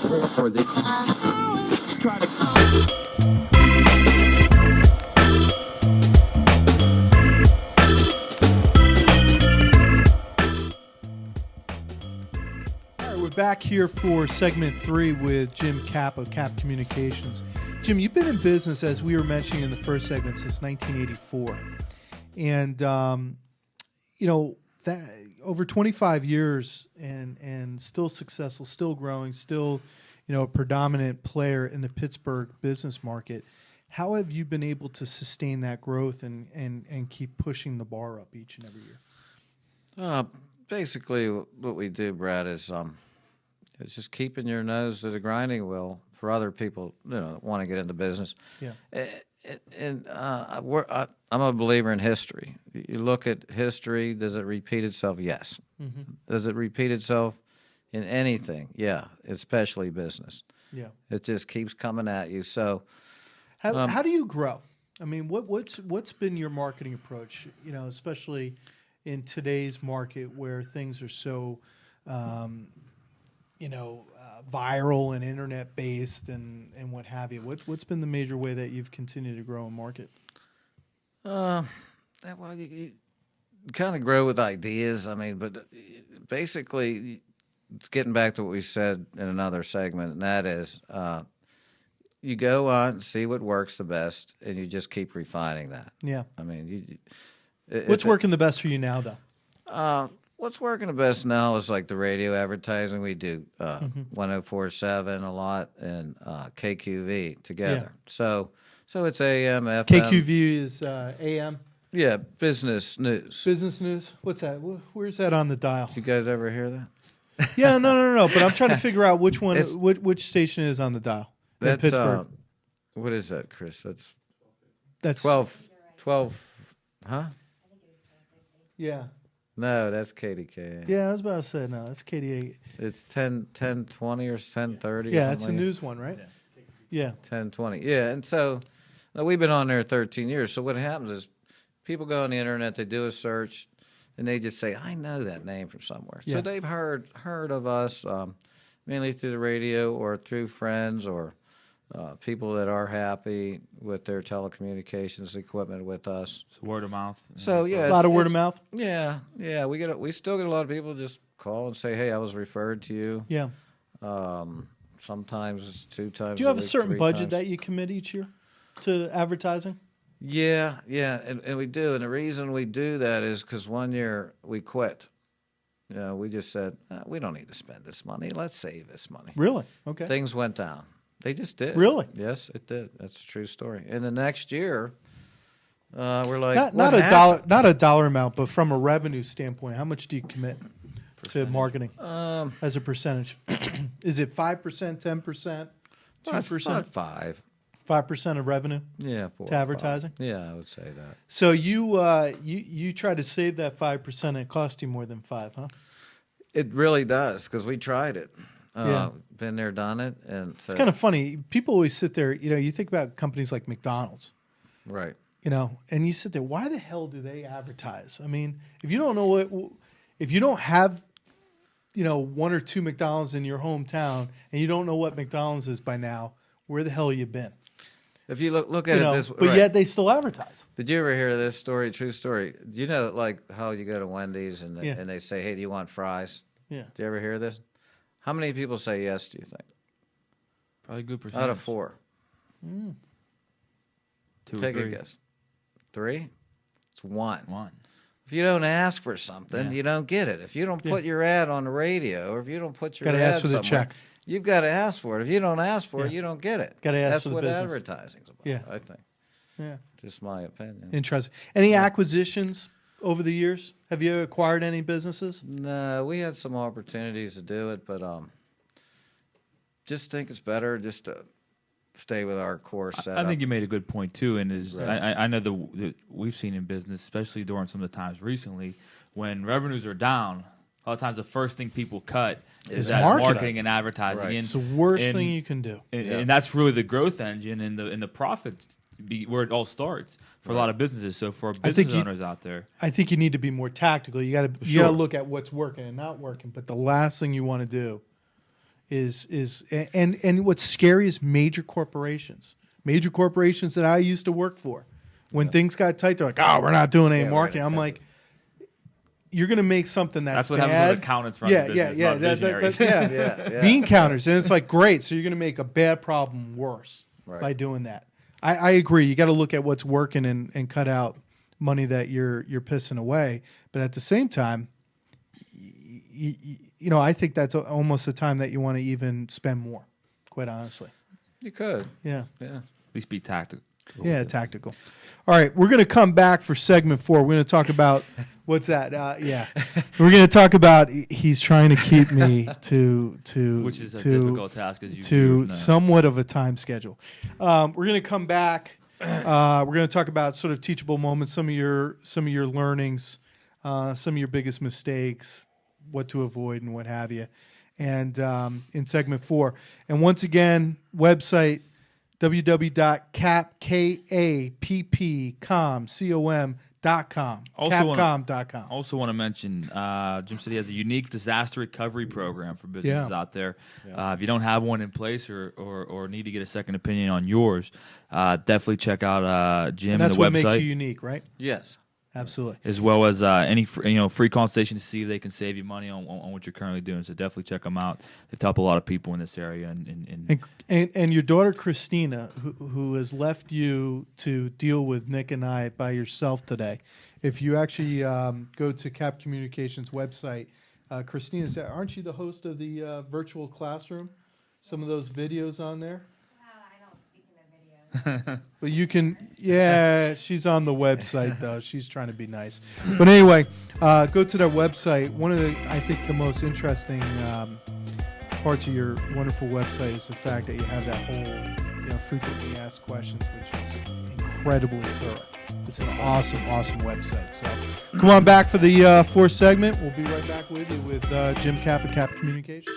Or they try to. We're back here for segment 3 with Jim Kapp of Kapp Communications. Jim, you've been in business, as we were mentioning in the first segment, since 1984. And, that over 25 years and still successful, still growing, still, a predominant player in the Pittsburgh business market. How have you been able to sustain that growth and keep pushing the bar up each and every year? Basically, what we do, Brad, is it's just keeping your nose to the grinding wheel for other people, that want to get into business. Yeah. And I'm a believer in history. You look at history, does it repeat itself? Yes. Mm-hmm. Does it repeat itself in anything? Yeah, especially business. Yeah. It just keeps coming at you. So how do you grow? I mean, what's been your marketing approach, especially in today's market where things are so viral and internet based and what have you? What's been the major way that you've continued to grow and market? Well, you kind of grow with ideas. I mean, but basically, it's getting back to what we said in another segment, and that is you go on and see what works the best, and you just keep refining that. Yeah. I mean, what's working the best for you now, though? What's working the best now is like the radio advertising. We do 104.7 a lot and KQV together. Yeah. So it's AM, FM. KQV is AM? Yeah, business news. Business news? What's that? Where's that on the dial? You guys ever hear that? Yeah, no. But I'm trying to figure out which one, which station is on the dial in Pittsburgh. What is that, Chris? That's 12, huh? Yeah. No, that's KDK. Yeah, I was about to say, no, that's KDA. It's 10:20 or 10:30. Yeah, it's a news one, right? Yeah. 10:20. Yeah, and so we've been on there 13 years. So what happens is people go on the internet, they do a search, and they just say, I know that name from somewhere. Yeah. So they've heard of us mainly through the radio or through friends or people that are happy with their telecommunications equipment with us. So word of mouth. So yeah, a lot of word of mouth. Yeah. We still get a lot of people just call and say, "Hey, I was referred to you." Yeah. Sometimes it's 2 times. Do you have a week, certain 3 budget times. that you commit each year to advertising? Yeah, and we do. And the reason we do that is because one year we quit. We just said, we don't need to spend this money. Let's save this money. Really? Okay. Things went down. They just did. Really? Yes, it did. That's a true story. And the next year, we're like, not a dollar amount, but from a revenue standpoint, how much do you commit to marketing as a percentage? Is it 5%, 10%, 2%? 5. 5% of revenue? Yeah, 4 to advertising. 5. Yeah, I would say that. So you try to save that 5%. And it cost you more than 5, huh? It really does because we tried it. Yeah. Been there, done it, and so, it's kind of funny. People always sit there. You think about companies like McDonald's, right? And you sit there. Why the hell do they advertise? I mean, if you don't know if you don't have, 1 or 2 McDonald's in your hometown, and you don't know what McDonald's is by now, where the hell you been? If you look at it this way, but yet they still advertise. Did you ever hear this story? True story. Do you know like how you go to Wendy's and Yeah. they say, "Hey, do you want fries?" Yeah. Do you ever hear this? How many people say yes? Do you think? Probably a good percentage. Out of 4. 2 or Take 3. a guess. 3? It's 1. 1. If you don't ask for something, you don't get it. If you don't put your ad on the radio, or if you don't put your ad ask for the somewhere, check. you've got to ask for it. If you don't ask for it, you don't get it. Gotta ask That's for the what business. advertising's about. Yeah. I think. Yeah. Just my opinion. Interesting. Any acquisitions over the years? Have you acquired any businesses? No, we had some opportunities to do it, but just think it's better just to stay with our core setup. I think you made a good point too, and Right. I know that we've seen in business, especially during some of the times recently, when revenues are down. A lot of times, the first thing people cut is that marketing and advertising. Right. It's the worst thing you can do. And that's really the growth engine and the profits where it all starts for a lot of businesses. So for business owners out there, I think you need to be more tactical. You got to look at what's working and not working. But the last thing you want to do And what's scary is major corporations that I used to work for. When things got tight, they're like, "Oh, we're not doing any marketing." I'm like, "You're going to make something that's what bad." happens when accountants run the business. Bean counters, and it's like, great. So you're going to make a bad problem worse by doing that. I agree. You got to look at what's working and cut out money that you're pissing away. But at the same time, I think that's almost the time that you want to even spend more. Quite honestly, you could. Yeah. At least be tactical. Yeah, tactical. All right, we're going to come back for segment 4. We're going to talk about what's that? We're going to talk about. He's trying to keep me to which is a difficult task as you to somewhat of a time schedule. We're going to come back. We're going to talk about sort of teachable moments, some of your learnings, some of your biggest mistakes, what to avoid, and what have you. And in segment 4, and once again, website. www.kappcom.com. Kappcom.com. Also want to mention, Jim said he has a unique disaster recovery program for businesses out there. If you don't have one in place or need to get a second opinion on yours, definitely check out Jim and the website. That's what makes you unique, right? Yes. Absolutely. As well as any free consultation to see if they can save you money on what you're currently doing. So definitely check them out. They've helped a lot of people in this area. And your daughter Christina, who has left you to deal with Nick and I by yourself today. If you actually go to Kapp Communications website, Christina, aren't you the host of the virtual classroom? Some of those videos on there. But you can, she's on the website though. She's trying to be nice. But anyway, go to their website. One of I think the most interesting parts of your wonderful website is the fact that you have that whole, frequently asked questions, which is incredibly thorough. It's an awesome website. So come on back for the 4th segment. We'll be right back with you with Jim Kapp at Kapp Communications.